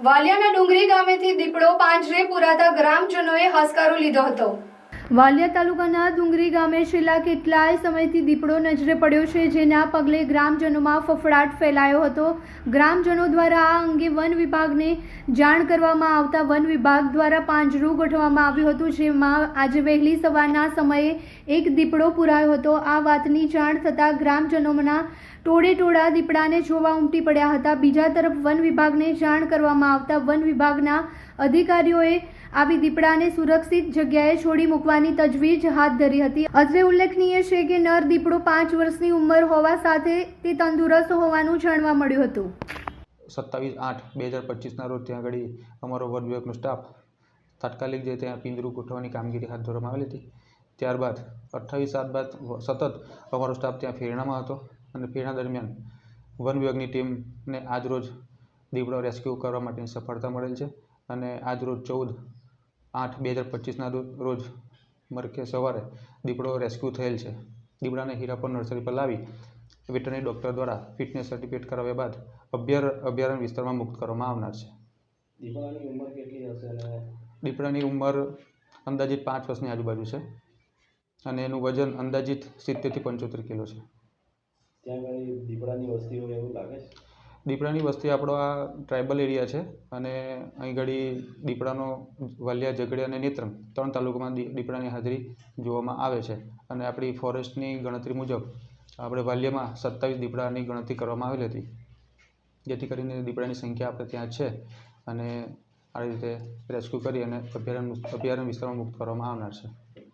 વાલિયાના ડુંગરી ગામેથી દીપડો પાંજરે પુરાતા ગ્રામજનોએ હાશકારો લીધો હતો। વાલિયા તાલુકાના ડુંગરી ગામે છેલ્લા કેટલાય સમયથી દીપડો નજરે પડ્યો છે, જેના પગલે ગ્રામજનોમાં ફફડાટ ફેલાયો હતો। ગ્રામજનો દ્વારા આ અંગે વન વિભાગને જાણ કરવામાં આવતા વન વિભાગ દ્વારા પાંજરું ગોઠવવામાં આવ્યું હતું, જેમાં આજે વહેલી સવારના સમયે એક દીપડો પુરાયો હતો। આ વાતની જાણ થતાં ગ્રામજનોના ટોળે-ટોળા દીપડાને જોવા ઉમટી પડ્યા હતા। બીજા તરફ વન વિભાગને જાણ કરવામાં આવતા વન વિભાગના અધિકારીઓએ આવી દીપડાને સુરક્ષિત જગ્યાએ છોડી મૂકવાની તજવીજ હાથ ધરી હતી। અત્રે ઉલ્લેખનીય છે કે નર દીપડો 5 વર્ષની ઉંમર હોવા સાથે તે તંદુરસ્ત હોવાનું જાણવા મળ્યું હતું। 27/8/2025ના રોજ ત્યાં આગળ અમારો વન વિભાગનો સ્ટાફ તાત્કાલિક જે ત્યાં પિંજરું ગોઠવવાની કામગીરી હાથ ધરવામાં આવેલી હતી। ત્યારબાદ 28/7 બાદ સતત અમારો સ્ટાફ ત્યાં ફેરણામાં હતો અને ફેરણા દરમિયાન વન વિભાગની ટીમને આજરોજ દીપડો રેસ્ક્યુ કરવા માટેની સફળતા મળેલ છે અને આજરોજ 14/8/2025ના રોજ મરકે સવારે દીપડો રેસ્ક્યુ થયેલ છે। દીપડાને હીરાપર નર્સરી પર લાવી વેટરનરી ડૉક્ટર દ્વારા ફિટનેસ સર્ટિફિકેટ કરાવ્યા બાદ અભયારણ્ય વિસ્તારમાં મુક્ત કરવામાં આવનાર છે। દીપડાની ઉંમર કેટલી હશે અને દીપડાની ઉંમર અંદાજિત 5 વર્ષની આજુબાજુ છે અને એનું વજન અંદાજિત 70 થી 75 કિલો છે। ત્યાં આગળ દીપડાની વસ્તી હોય એવું લાગે છે? દીપડાની વસ્તી આપણો આ ટ્રાઇબલ એરિયા છે અને અહીં ઘડી દીપડાનો વાલિયા, ઝઘડિયા અને નેત્રંગ 3 તાલુકામાં દીપડાની હાજરી જોવામાં આવે છે અને આપણી ફોરેસ્ટની ગણતરી મુજબ આપણે વાલિયામાં 27 દીપડાની ગણતરી કરવામાં આવેલી હતી, જેથી કરીને દીપડાની સંખ્યા આપણે ત્યાં છે અને આ રીતે રેસ્ક્યુ કરી અને અભયારણ્ય વિસ્તારમાં મુક્ત કરવામાં આવનાર છે।